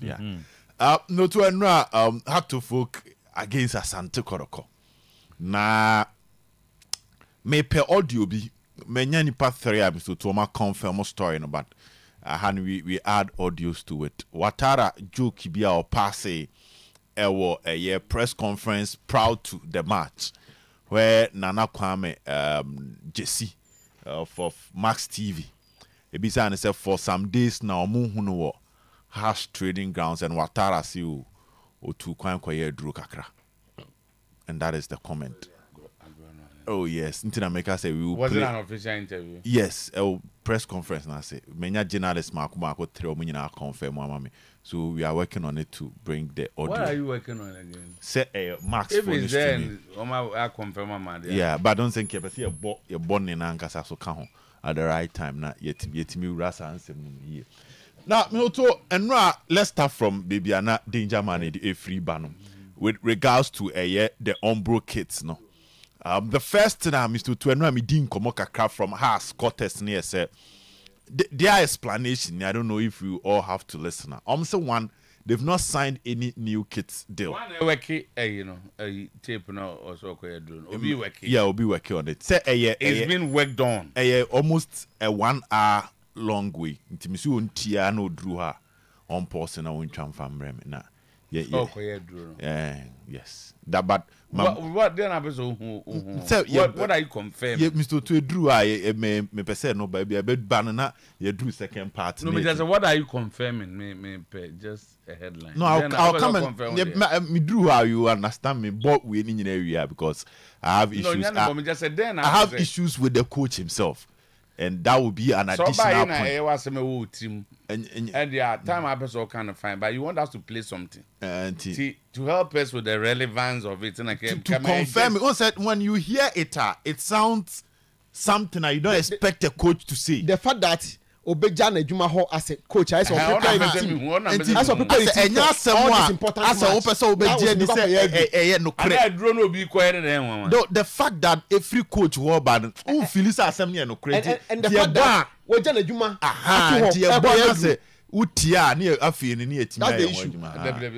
Yeah. No to anra have to folk against Asante Kotoko. Na me pe audio bi menya nipa 3 episode to ma confirm story no but we add audios to it. Watara joke bi a o pass a press conference proud to the match where Nana Kwame Jesse for Max TV. Ebisa and say for some days now omo Hearts trading grounds and Watara see o tu kwan kwaye duro kakra. And that is the comment. Oh yes, Ntina Meka say we will. Was it an official interview? Yes, a press conference. Na say many journalists Marco 3 omo nyina confirm mama. So we are working on it to bring the audio. What are you working on again? Say Max if for it's then I confirm mama. Yeah, but I don't think you born in Ankasa so can at the right time na yet me rasa answer here. Now me to enra let's start from Bibiana Danger Man a free banum with regards to the Umbro kids no. The first thing I Mr. Tuenra me din komokaka from Hearts Kotoko near say their explanation. I don't know if you all have to listen. Say one, they've not signed any new kits deal. One working, you know, a tape now or so doing. Obi working. Yeah, we'll be working on it. Say it's been worked on. Almost a 1 hour long way. Intimisu untia no drew her on post and I won't transform na. Yeah. Yes. That but what then happens? What are you confirming? Yeah, Mr. Drew, I me person no baby. I bet banana. You drew second part. No, just what are you confirming? Me just a headline. No, I'll come and me drew how you understand me. But we in area because I have issues. No, just said then I have issues with the coach himself. And that would be an additional point. And yeah, time happens all kind of fine, but you want us to play something to help us with the relevance of it. And to confirm it. When you hear it, it sounds something that you don't expect a coach to say. The fact that Obed Captain as a coach, I saw people the fact that every coach war bad who feels assembly no credit and the fact that Wojana Juma utia near afie ni etimi that's the issue.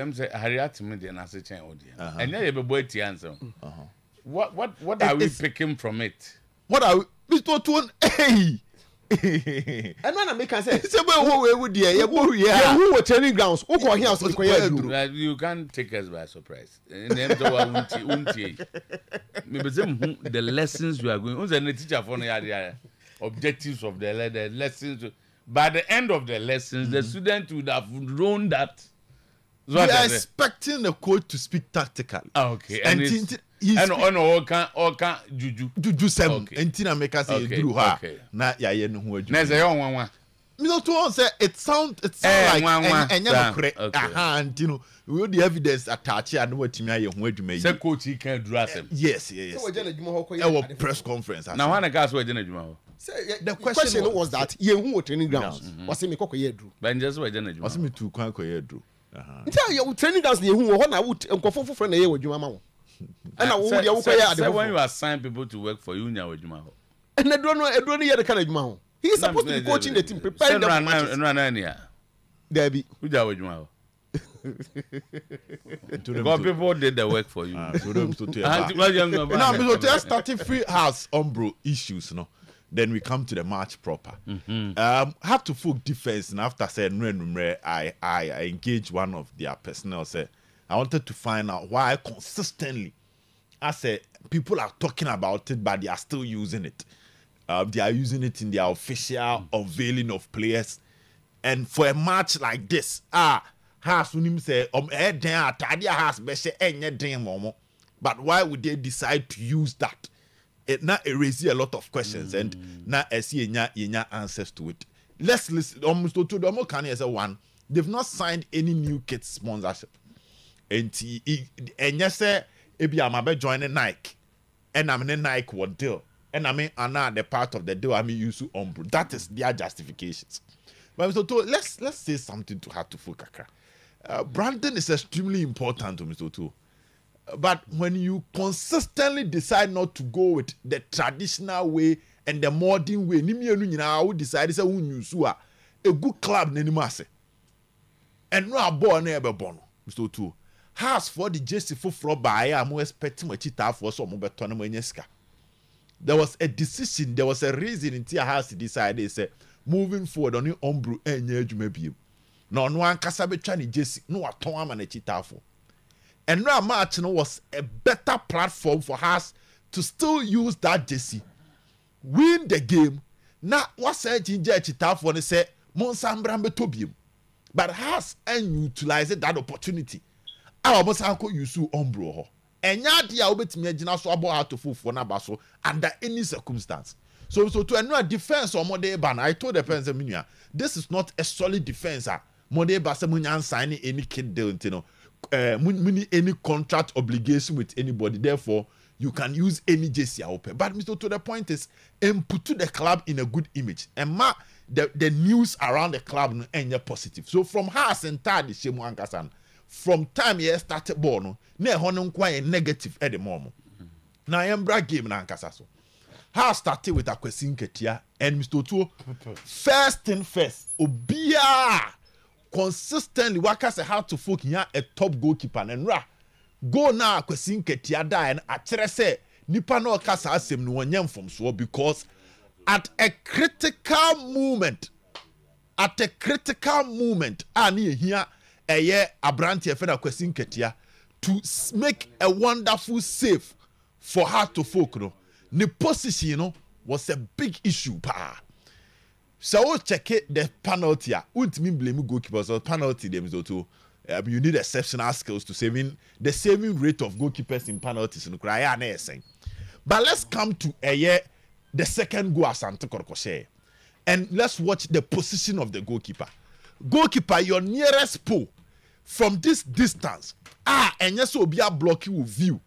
I'm say Harriet me dey na say chen odi. And you be boy ti answer. What are we picking from it? What are we to hey and when I make say we would who were training grounds who go here you can't take us by surprise. Maybe the lessons you are going. Who's the teacher for the objectives of the lessons? By the end of the lessons, the student would have known that. We are expecting the coach to speak tactically. Okay, and all can juju sem entina make us say do her na ya ye no ho adu na say yon me no to say it sound like enya correct and you know we the evidence attach and watimi aye ho adwuma yi say coach he can do asem yes so we jana adwuma ho ko ye press conference na one guy so we jana adwuma ho the question was that ye hu training grounds was say me kokoye adru but just we jana adwuma was me tu kwan koye adru ntia ye training grounds ye hu ho na nkofo foforo na ye adwuma ma wo. And when you assign people to work for you, and I don't know yet the kind of man. He's supposed to be coaching the team, preparing them for matches. Debbie, who are you? People did the work for you. Now, just starting free house umbro issues, no. Then we come to the match proper. Have to folk defense, and after saying I engage one of their personnel. Say I wanted to find out why consistently, I said, people are talking about it, but they are still using it. They are using it in their official unveiling of players. And for a match like this, has when him say, but why would they decide to use that? It now raises a lot of questions, and now I see answers to it. Let's listen. Almost to the can as one. They've not signed any new kit sponsorship. And yes, sir, if I'm about joining Nike, and I'm in Nike what deal, and I mean another part of the deal I mean use to umbro. That is their justifications. But so let's say something to have to Fukaka. Branding is extremely important to Mr. Oto. But when you consistently decide not to go with the traditional way and the modern way, I would decide a good club and no ball never born. Mr. Two. Has for the Jesse for by I'm expecting my cheetah for some better monyeska. There was a decision, there was a reason in Tia House to decide they said moving forward on your ombru and you may be. No one casabe chani Jesse, no a tom and a cheetah for. And now March was a better platform for us to still use that Jesse. Win the game. Now what's a ginger cheetah for they say Monsambrambe Tobium. But has and utilized that opportunity. Our boss uncle Yusu Ombro. And ya dia obet me gina so abo out to full for nabaso under any circumstance. So to a defense or mode ban, I told the person minia, this is not a solid defense. Mode basamunian signing any kid deal, you know, any contract obligation with anybody. Therefore, you can use any JC open. But Mr. To the point is, put to the club in a good image and the news around the club and positive. So from Hearts entire the shame one kasan. From time ye started born, ne honon quite negative at the moment. Now Embra game na kasaso. Hearts started with a question ketia and Mr. Two first thing first. Obia consistently workers how to folk here a top goalkeeper and ra go now question ketia die and actually say nipa no kasa asem no wanyam from so because at a critical moment ani here a Abranti Fena question ketia to make a wonderful save for her to folk no. The position you know, was a big issue pa. So check it the penalty. Won't mean blame goalkeepers or penalty them so too. You need exceptional skills to saving the saving rate of goalkeepers in penalties in Ukraine. But let's come to the second goal as Asante Kotoko share. And let's watch the position of the goalkeeper. Goalkeeper, your nearest pole from this distance. And yes, will be a blocking with view.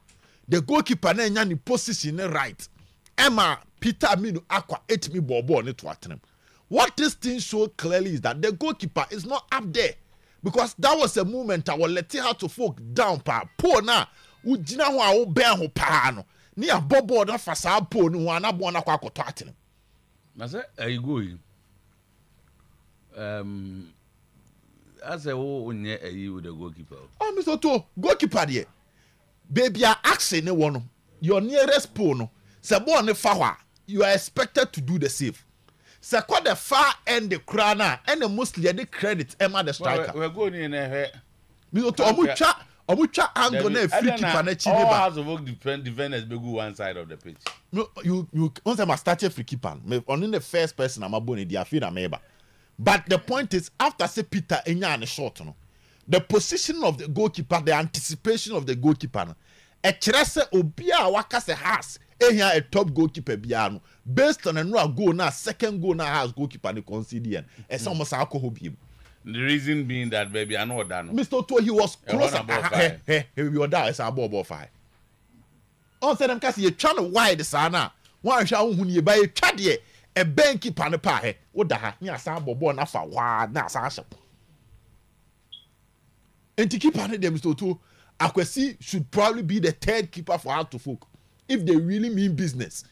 The goalkeeper na the position right. Emma Peter Minu Aqua 8 me bobo on it to attend. What this thing show clearly is that the goalkeeper is not up there. Because that was a moment I will let her to folk down pa. Poor na ujina wa o ben ho pa no. Ni a bobo na fasa po no wana bo na kwa koto attend. Na say I go as a onye ayi with the goalkeeper. Oh Mr. To goalkeeper there. Baby are asking one your nearest pole no. Se ball ne fa you are expected to do the save. Se kwa the far end the crana and the mostly the credit Emma the striker. We're going in a Mr. To omucha angle na free keeper na chi all has of work defenders be go one side of the pitch. No, you once I started free keeper. Only the first person I'm abone dia fi na meba. But the point is after say Peter enya and short no. The position of the goalkeeper, the anticipation of the goalkeeper no. E kire se obi a waka se has a top goalkeeper biano based on a goal na second goal na has goalkeeper ni concede and some must alcohol him. The reason being that baby I know that Mr. To he was closer. He was there as a ball five. On said them cause you trying to wide sana. One shall who you buy a chadie a banky panapahe. What the ha near some ball na fa wa na sasha. And to keep on them Mr. To Akwesi should probably be the third keeper for Hearts to folk if they really mean business,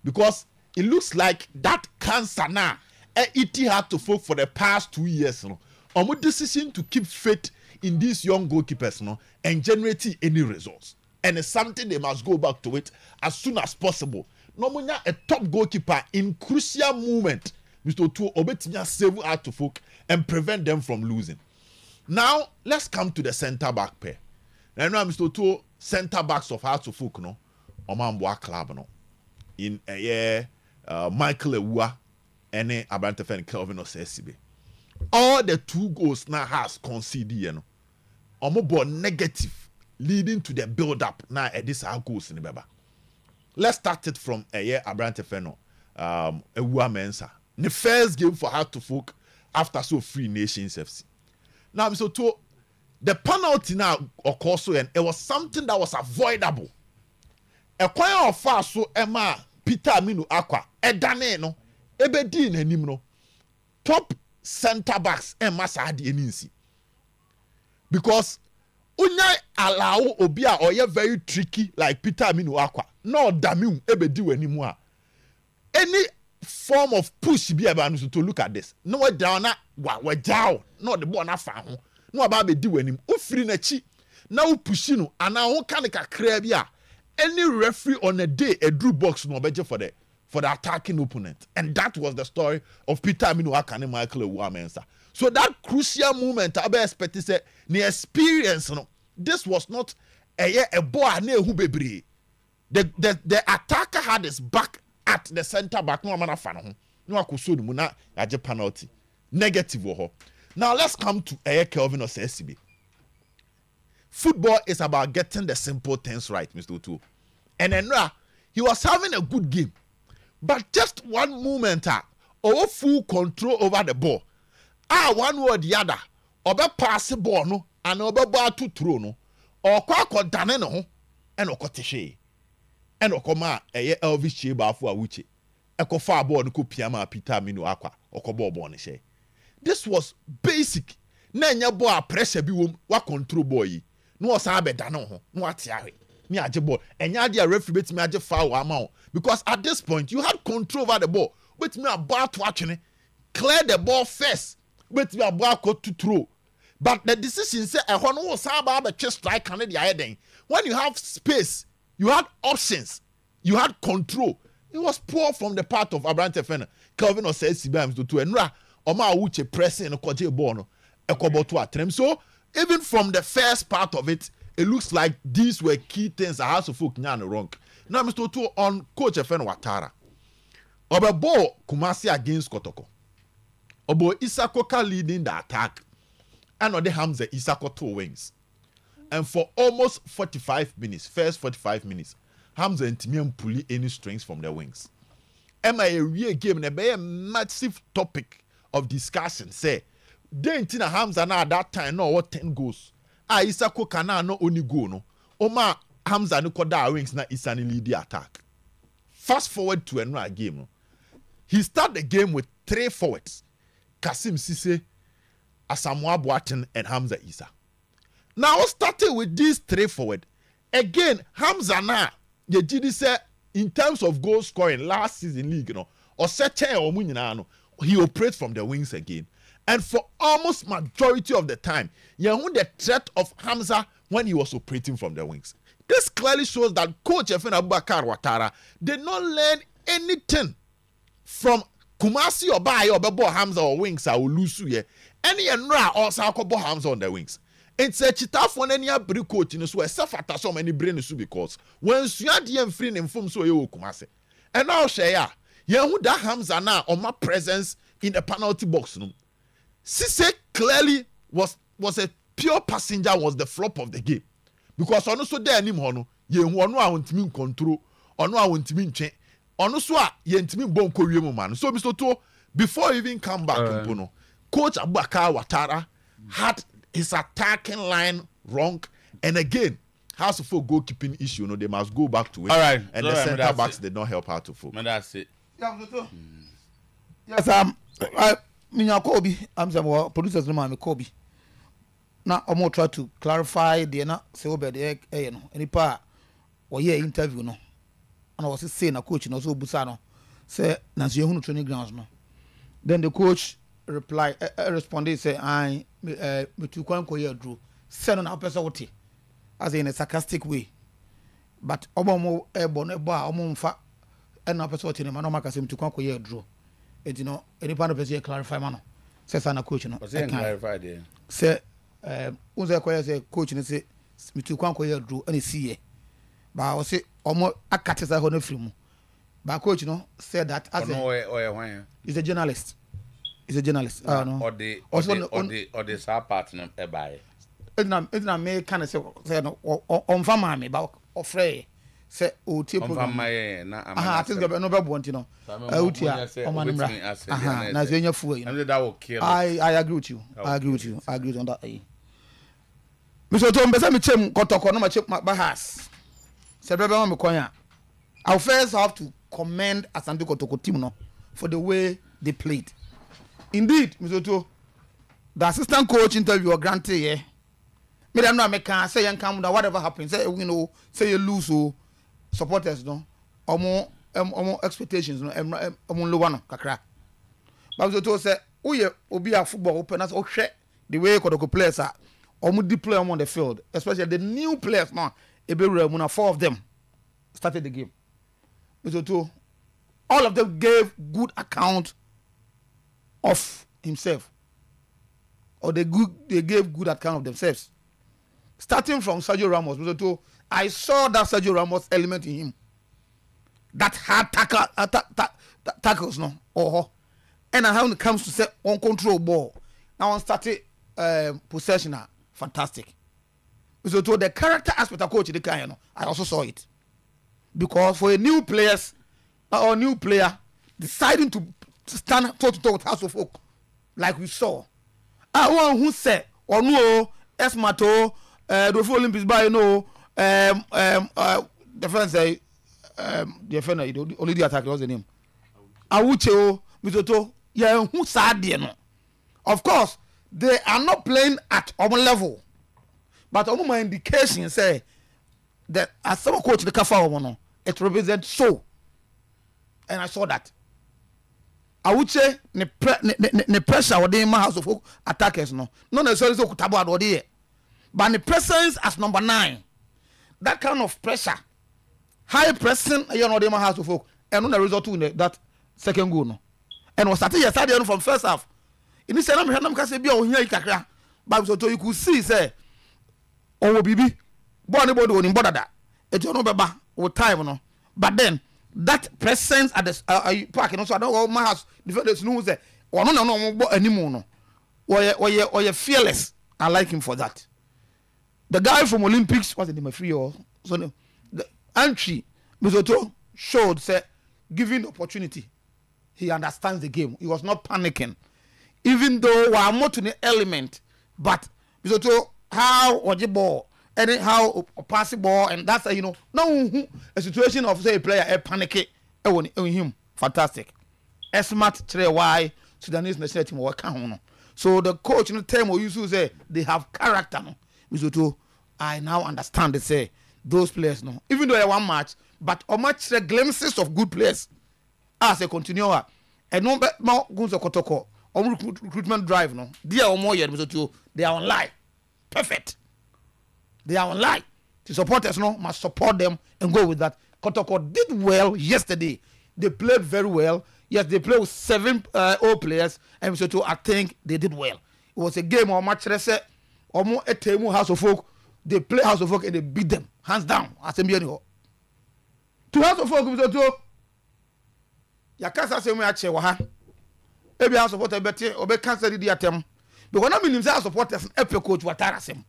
because it looks like that cancer now it had to folk for the past 2 years. No, our decision to keep faith in these young goalkeepers, no, and generate any results, and it's something they must go back to it as soon as possible. No more a top goalkeeper in crucial moment, Mr. Tu Obetinya save Hearts to folk and prevent them from losing. Now let's come to the centre back pair. And now Mr. Two centre backs of Hearts to folk no, Omamboa club no, in a year, Michael Ewua and Abantefen Kelvin Osesibe. All the 2 goals now has conceded, you know, Omobo negative, leading to the build up now at this goals in the baba. Let's start it from a year Abantefen Ewua Mensa. The first game for Hearts to folk after so Free Nations FC. Now Mr. Two. The penalty now occurs so and it was something that was avoidable. A choir of fast so Emma Peter Minu Aqua Edane no Ebedi n'anim no top centre backs Emma Sadi Eninsi. Because unya allow obia or very tricky like Peter Minu Aqua no damium Ebedi w'anim a any form of push be able to look at this. No down na wa down no the ball na fa ho. no aba be di wanim ofiri na chi na wo pushi no ana wo ka ne kakra bi a any referee on a day a drew box no obeje for the attacking opponent, and that was the story of Peter Aminu Akane Michael Ewuamensa. So that crucial moment I be expected say the experience no this was not a boy na who bebre. The attacker had his back at the center back no amana fa no ho no akoso no mu na yaje penalty negative wo ho. Now let's come to Kelvin Osesibe. Football is about getting the simple things right, Mr. Otu. And then he was having a good game, but just one moment or full control over the ball. One or the other, or be pass the ball no, and or be ball to throw no, or kwa dane no, and or koteshe, and or koma Elvis Cheba for Awuche, eko far ball no ko piama Peter Aminu Akwa, or ko ball ball she. This was basic. Na nya ball pressure bi wom wa control ball yi. No osan be dane ho, no atiawe. Me aje ball. Enya dia referee betimi aje foul ama because at this point you had control over the ball. Betimi about to actually clear the ball first. Betimi about to throw. But the decision say e ho no osan ba be twe strike kan dey aye. When you have space, you had options, you had control. It was poor from the part of Abrante Fena. Kelvin Osesibe to enra Oma Awuche pressing the ball no ekobo to atrem. So even from the first part of it, it looks like these were key things that House of Folk nyan wrong. Now Mr. Otu on Coach Efen Watara. Oba ball Kumasi against Kotoko. Obo Isakoka leading the attack. And on the Hamza Isako 2 wings. And for almost 45 minutes, first 45 minutes, Hamza and Timian pull any strings from the wings. Am I a real game and a massive topic of discussion? Say, then Tina Hamza na at that time no what 10 goals. Isako kana no only go no. Oma Hamza no koda wings na Isani lead the attack. Fast forward to another game. No. He start the game with 3 forwards. Kasim Sise, Asamoah Boateng and Hamza Issa. Now starting with these 3 forward. Again, Hamza na ye did say in terms of goal scoring last season league, you know, or set or no, he operates from the wings again. And for almost majority of the time, you know the threat of Hamza when he was operating from the wings. This clearly shows that Coach Efen Abubakar Watara did not learn anything from Kumasi or Bayo or Bebo Hamza or wings or Lusu. Any enra or Sakobo Hamza on the wings. It's a chita for any abri coach in so self so many brain because when you are the free in form so you Kumasi. And now share who that Hamza now on my presence in the penalty box. No? Sise clearly was a pure passenger, was the flop of the game. Because also there any mono, ye who want me control, or no I want me change, or no so ye me bonko man. So Mr. To before even come back, Coach Abubakar Watara had his attacking line wrong, and again, House of Folk goalkeeping issue, they must go back to it. All right, and the center backs did not help out to Folk. That's it. Yes, Minya Kobe, I'm some producers no man Kobe. Now I'm more try to clarify the na say Obed no any pa or yeah interview no. And I was saying a coach no so busano say na so hunu training grounds no. Then the coach responded say I me to kwan ko here drew. Say no na person wote as in a sarcastic way. But omo ebo no ebo a omo mfa e na person wote ne ma no maka say me to kwan ko here draw. And you know, any part of the clarify man. Says an coach, no. Clarify there. Say, say coach, and say, me to come here drew any see. But I was say, almost a cat is a honor film. But coach, no, said that as he's a journalist. He's a journalist. No. Or the sub partner by. It's not me kind of say, no, on family, but or free. Say o tie program na I think no be want you know utia o manimra na zenya fu you know I agree with you. I agree with you. I agree on that. Mr. Tom be say me chem Kotoko no ma chem bahas say be me konya. I first have to commend Asante Kotoko team no for the way they played. Indeed, Mr. Tom, the assistant coach interview granted here. Me dem no make can say yan come that whatever happens say you know say you lose so supporters no omo expectations no omo lower no kakra but so to say we obi a football open as o hwe the way Kotoko players are almost deploy on the field, especially the new players now. 4 of them started the game. So all of them gave good account of himself, or they gave good account of themselves. Starting from Sergio Ramos, so I saw that Sergio Ramos element in him. That hard tackles, no, and when it comes to say on control ball, now on started possession, fantastic. So to the character aspect of coach, I also saw it, because for a new player deciding to stand toe to toe with House of Folk, like we saw, I want who said or no Esmato, the Olympics by defense say defender only the attacker, what's the name? Awucheo Mizoto, yeah, who sad no. Of course, they are not playing at our level, but on my indication say that as some coach the Kafa it represents so, and I saw that. Awuche ne pressure within my House of Folk attackers not necessarily so kutabo but the presence as number 9, that kind of pressure, high pressing, my House of Folk, and on the result in that second goal no, and was started from first half. In this time, I'm can say be on here kakra, but so you could see say, oh bibi, born body on border that it no baba with time no, but then that presence at the park and also I don't know my house defenders know say or no anymore no, or you fearless. I like him for that. The guy from Olympics was in my free or so no, the entry Mizoto showed say giving opportunity, he understands the game. He was not panicking, even though we are more to the element, but Mizoto how or the ball and how pass the ball, and that's no a situation of say a player a panic on him. Fantastic. A smart tray why Sudanese national team work on. So the coach in the term will use say they have character no. Mizoto, I now understand they say those players no. Even though they one match, but a match glimpses of good players as a continuer. And no more Gunzo Kotoko or recruitment drive no. They are more yet Mizoto, they are online. Perfect. They are online. The supporters no must support them and go with that. Kotoko did well yesterday. They played very well. Yes, they played with 7 old players, and so I think they did well. It was a game or match. Or more a team House of Folk. They play House of Folk and they beat them hands down. As to House of Folk, so Yakasa say me ache wa ha. Ebi House of Folk beti obe cancel the attempt. Because na mean House supporters epe coach Watara sem.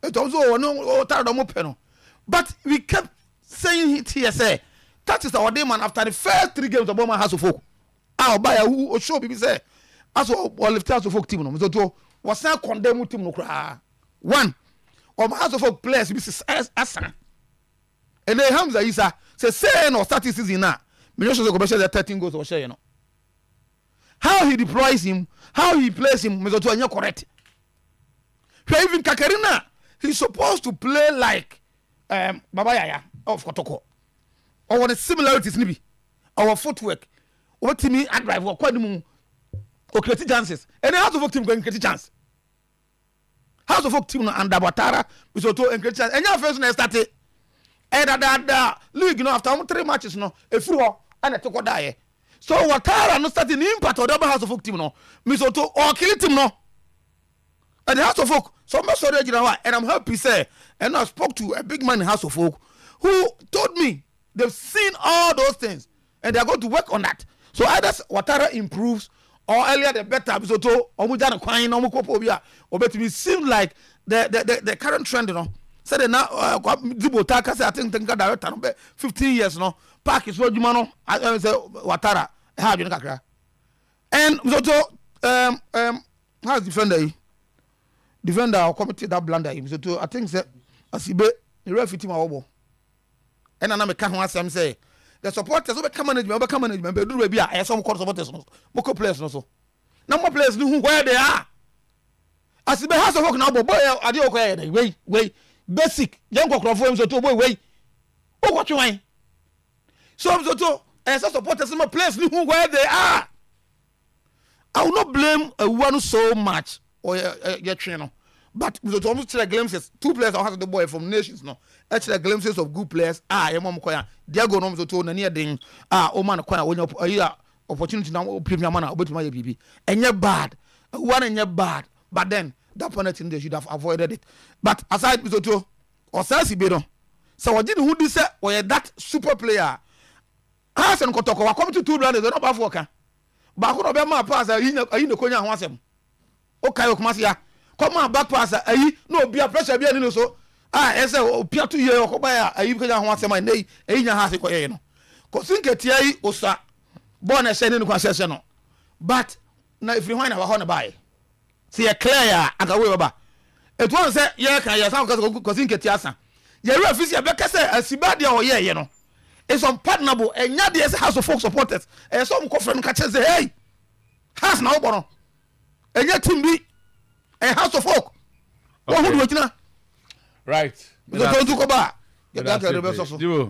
It also no tired of Mopeno. But we kept saying it here, say that is our day, man. After the first 3 games of my House of Folk, I'll buy a who show people say, as well, lift House of Folk team. No, so was not condemned team. No, one or my House of Folk players, Mrs. Asa, and then Hamza Isa say no statistics in that. Millions of the 13 goals or share, you know. How he deploys him, how he plays him, Mr. Tuanya correct. Even Kakarina, he's supposed to play like Baba Yaya of Kotoko. Or the similarities nibi. Our footwork. What to me at drive or quite or create chances. And the House of Folk team going create chance. House of Folk team under Batara is also and create chance. And your first started. And that league, you know, after 3 matches, no, a few and a toko die. So Watara no starting impact or double House of Folk team, no, Misoto or kill team, no. And the House of Folk, so much sorry, and I'm happy, say, and I spoke to a big man in House of Folk who told me they've seen all those things and they're going to work on that. So either Watara improves or earlier the better, Misoto, or Mujana Quine, or Mukopobia, or better, it seems like the current trend, you know. Said so now, Zibo Taka, I think, director, 15 years, no, Park is what you know, I say, Watara, how you know, and Misoto, how's defender? Defender or committee that blunder him. So I think that as he be the referee team obo. And I make one say say the supporters become management, but do be some supporters no. Moko players no so. Now more players know where they are. As he be House of Folk now boy ade okwa wait basic. Young Kokrofo him so to boy wait. O what you want? So some supporters some players know where they are. I will not blame a one so much or your trainer. But with almost glimpses, 2 players are the boy from nations. No, actually glimpses of good players. Your mom koya. Diago no so to na near ding. Oman koya when you opportunity now premium man about my baby. And you're bad. One and you're bad. But then that penalty they should have avoided it. But aside with to or Sasi Bedo. So I didn't who this or that super player. Hearts Kotoko come to 2 rounds. They're not bad worker. But who be my pass? I in the konya wansem. Okay, Okumasia. Come on back pass no be a pressure be any so ese opia 2 year okoba ayi konya ho asema nei eyinya ha se koye no kosinke tiai osa born e send no kwasese no but na if you when na na buy see a clear aka we baba it won say ye kan ye san kosinke tiasa ye referee be kase asiba dia o ye no it's unpardonable enya de as house of folk supporters e so mko friend ka cheze hey has na obono enya team bi a house of folk. Okay. Right.